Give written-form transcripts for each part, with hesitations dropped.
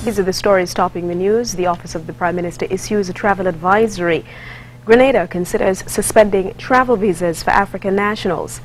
These are the stories topping the news. The Office of the Prime Minister issues a travel advisory. Grenada considers suspending travel visas for African nationals.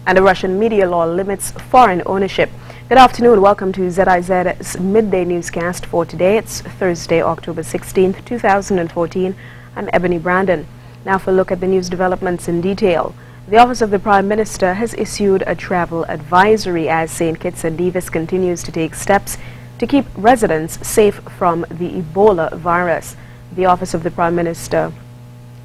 And a Russian media law limits foreign ownership. Good afternoon. Welcome to ZIZ's Midday newscast for today. It's Thursday, October 16th, 2014. I'm Ebony Brandon. Now for a look at the news developments in detail. The Office of the Prime Minister has issued a travel advisory as St. Kitts and Nevis continues to take steps to keep residents safe from the Ebola virus. The Office of the Prime Minister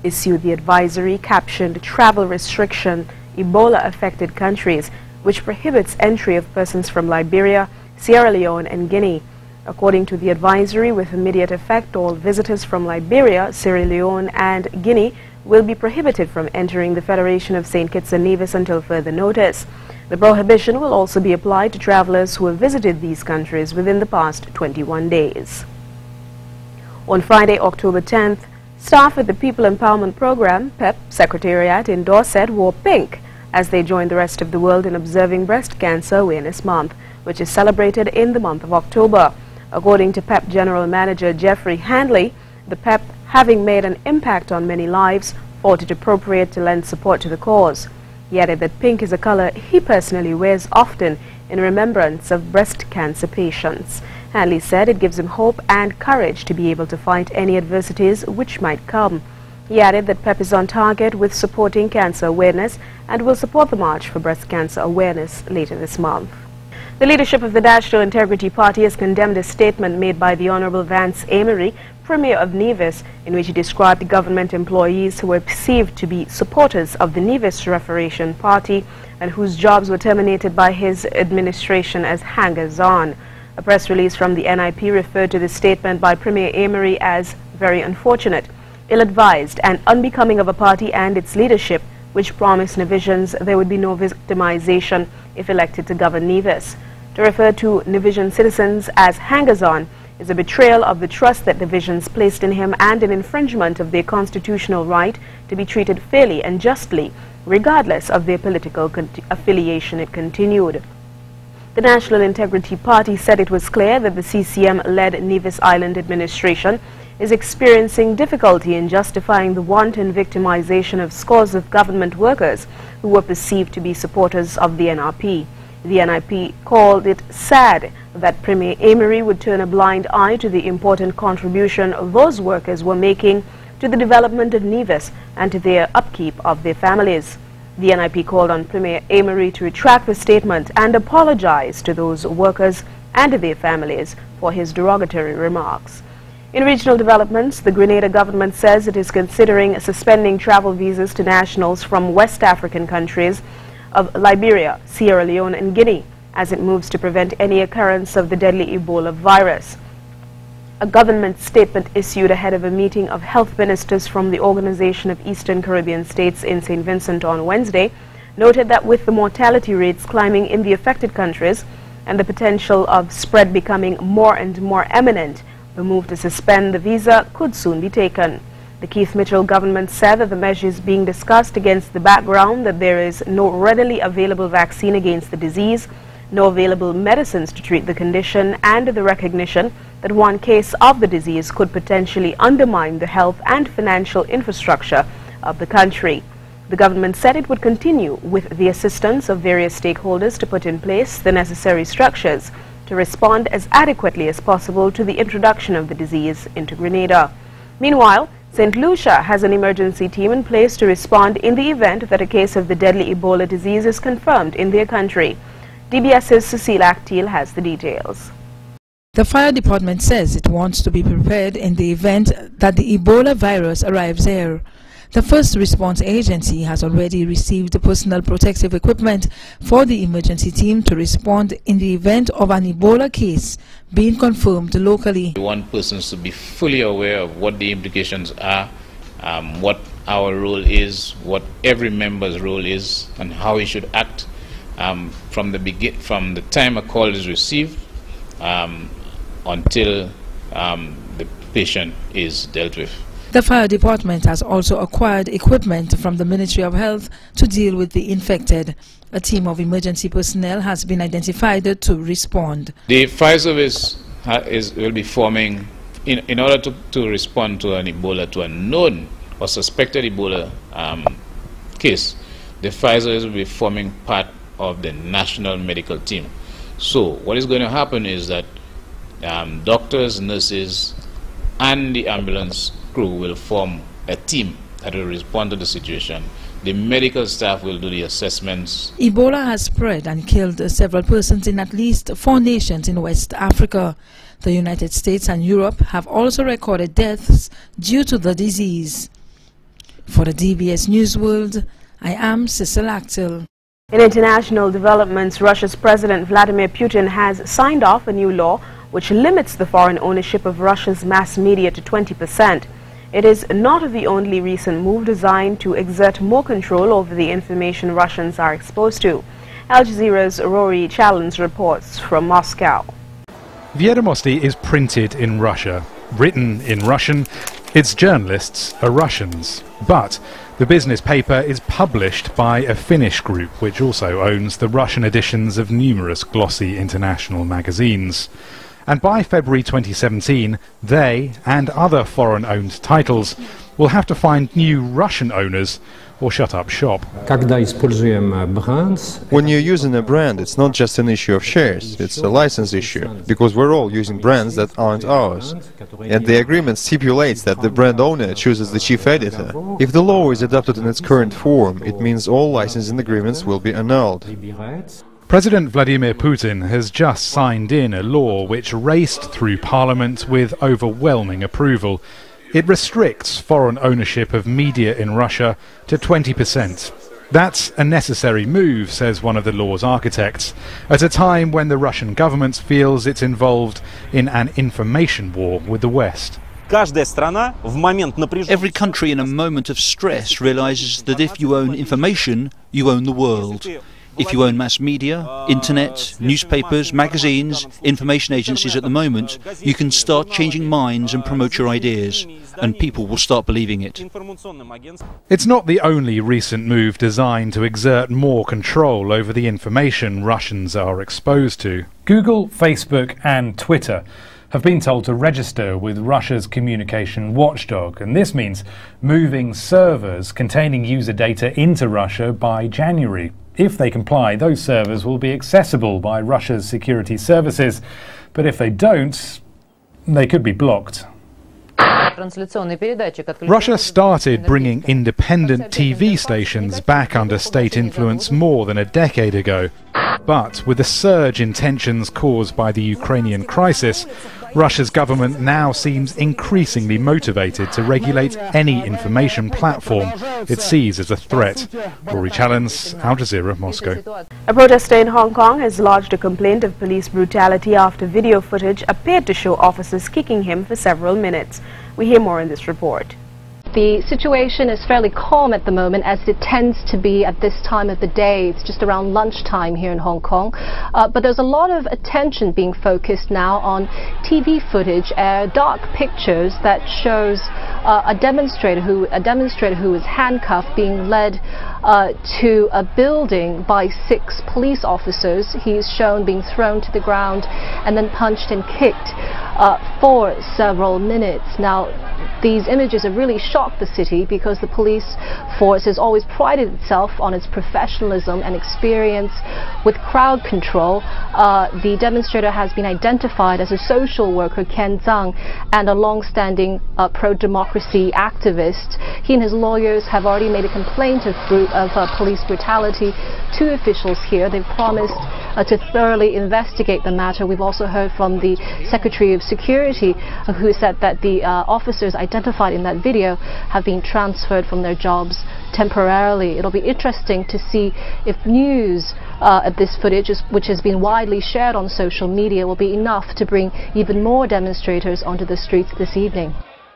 issued the advisory captioned Travel Restriction Ebola-Affected Countries, which prohibits entry of persons from Liberia, Sierra Leone and Guinea. According to the advisory, with immediate effect, all visitors from Liberia, Sierra Leone and Guinea will be prohibited from entering the Federation of St. Kitts and Nevis until further notice. The prohibition will also be applied to travelers who have visited these countries within the past 21 days. On Friday, October 10th, staff at the People Empowerment Program, PEP, Secretariat in Dorset wore pink as they joined the rest of the world in observing Breast Cancer Awareness Month, which is celebrated in the month of October. According to PEP General Manager Jeffrey Handley, the PEP, having made an impact on many lives, thought it appropriate to lend support to the cause. He added that pink is a color he personally wears often in remembrance of breast cancer patients. Handley said it gives him hope and courage to be able to fight any adversities which might come. He added that PEP is on target with supporting cancer awareness and will support the March for Breast Cancer Awareness later this month. The leadership of the National Integrity Party has condemned a statement made by the Honorable Vance Amory, Premier of Nevis, in which he described government employees who were perceived to be supporters of the Nevis Reformation Party and whose jobs were terminated by his administration as hangers-on. A press release from the NIP referred to the statement by Premier Amory as very unfortunate, ill-advised and unbecoming of a party and its leadership, which promised Nevisians there would be no victimization if elected to govern Nevis. To refer to Nevisian citizens as hangers-on is a betrayal of the trust that Nevisians placed in him and an infringement of their constitutional right to be treated fairly and justly, regardless of their political affiliation, it continued. The National Integrity Party said it was clear that the CCM-led Nevis Island administration is experiencing difficulty in justifying the wanton victimization of scores of government workers who were perceived to be supporters of the NRP. The NIP called it sad that Premier Amory would turn a blind eye to the important contribution those workers were making to the development of Nevis and to their upkeep of their families. The NIP called on Premier Amory to retract the statement and apologize to those workers and to their families for his derogatory remarks. In regional developments, the Grenada government says it is considering suspending travel visas to nationals from West African countries of Liberia, Sierra Leone and Guinea as it moves to prevent any occurrence of the deadly Ebola virus. A government statement issued ahead of a meeting of health ministers from the Organization of Eastern Caribbean States in St. Vincent on Wednesday noted that with the mortality rates climbing in the affected countries and the potential of spread becoming more and more imminent, the move to suspend the visa could soon be taken. The Keith Mitchell government said that the measure is being discussed against the background that there is no readily available vaccine against the disease, no available medicines to treat the condition, and the recognition that one case of the disease could potentially undermine the health and financial infrastructure of the country. The government said it would continue with the assistance of various stakeholders to put in place the necessary structures to respond as adequately as possible to the introduction of the disease into Grenada. Meanwhile, St. Lucia has an emergency team in place to respond in the event that a case of the deadly Ebola disease is confirmed in their country. DBS's Cecile Actil has the details. The fire department says it wants to be prepared in the event that the Ebola virus arrives here. The first response agency has already received the personal protective equipment for the emergency team to respond in the event of an Ebola case being confirmed locally. We want persons to be fully aware of what the implications are, what our role is, what every member's role is, and how he should act from the time a call is received until the patient is dealt with. The fire department has also acquired equipment from the Ministry of Health to deal with the infected. A team of emergency personnel has been identified to respond. The fire service will be forming, in order to respond to an Ebola, to a known or suspected Ebola case, the Pfizer will be forming part of the national medical team. So what is going to happen is that doctors, nurses, and the ambulance crew will form a team that will respond to the situation. The medical staff will do the assessments. Ebola has spread and killed several persons in at least 4 nations in West Africa. The United States and Europe have also recorded deaths due to the disease. For the DBS News World, I am Cecil Actil. In international developments, Russia's President Vladimir Putin has signed off a new law which limits the foreign ownership of Russia's mass media to 20%. It is not the only recent move designed to exert more control over the information Russians are exposed to. Al Jazeera's RORY CHALLANDS reports from Moscow. Vedomosti is printed in Russia, written in Russian. Its journalists are Russians, but the business paper is published by a Finnish group which also owns the Russian editions of numerous glossy international magazines. And by February 2017, they and other foreign-owned titles will have to find new Russian owners or shut up shop. When you're using a brand, it's not just an issue of shares, it's a license issue, because we're all using brands that aren't ours. And the agreement stipulates that the brand owner chooses the chief editor. If the law is adopted in its current form, it means all licensing agreements will be annulled. President Vladimir Putin has just signed in a law which raced through Parliament with overwhelming approval. It restricts foreign ownership of media in Russia to 20%. That's a necessary move, says one of the law's architects, at a time when the Russian government feels it's involved in an information war with the West. Every country in a moment of stress realizes that if you own information, you own the world. If you own mass media, internet, newspapers, magazines, information agencies at the moment, you can start changing minds and promote your ideas, and people will start believing it. It's not the only recent move designed to exert more control over the information Russians are exposed to. Google, Facebook and Twitter have been told to register with Russia's communication watchdog, and this means moving servers containing user data into Russia by January. If they comply, those servers will be accessible by Russia's security services, but if they don't, they could be blocked. Russia started bringing independent TV stations back under state influence more than a decade ago. But with the surge in tensions caused by the Ukrainian crisis, Russia's government now seems increasingly motivated to regulate any information platform it sees as a threat. RORY CHALLANDS, Al Jazeera, Moscow. A protester in Hong Kong has lodged a complaint of police brutality after video footage appeared to show officers kicking him for several minutes. We hear more in this report. The situation is fairly calm at the moment, as it tends to be at this time of the day. It's just around lunchtime here in Hong Kong. But there's a lot of attention being focused now on TV footage, dark pictures that shows a demonstrator who is handcuffed being led to a building by 6 police officers. He's shown being thrown to the ground and then punched and kicked for several minutes. Now, these images have really shocked the city because the police force has always prided itself on its professionalism and experience with crowd control. The demonstrator has been identified as a social worker, Ken Zhang, and a long-standing pro-democracy activist. He and his lawyers have already made a complaint of police brutality to officials here. They've promised to thoroughly investigate the matter. We've also heard from the Secretary of Security, who said that the officers identified in that video have been transferred from their jobs temporarily. It'll be interesting to see if news of this footage, which has been widely shared on social media, will be enough to bring even more demonstrators onto the streets this evening.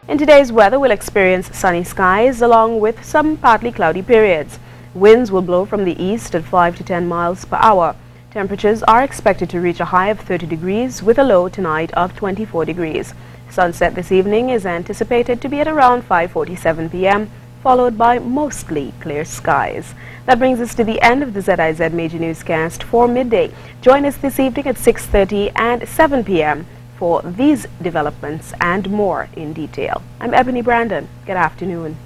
In today's weather, we'll experience sunny skies along with some partly cloudy periods. Winds will blow from the east at 5 to 10 miles per hour. Temperatures are expected to reach a high of 30 degrees with a low tonight of 24 degrees. Sunset this evening is anticipated to be at around 5:47 p.m., followed by mostly clear skies. That brings us to the end of the ZIZ Major Newscast for midday. Join us this evening at 6:30 and 7 p.m. for these developments and more in detail. I'm Ebony Brandon. Good afternoon.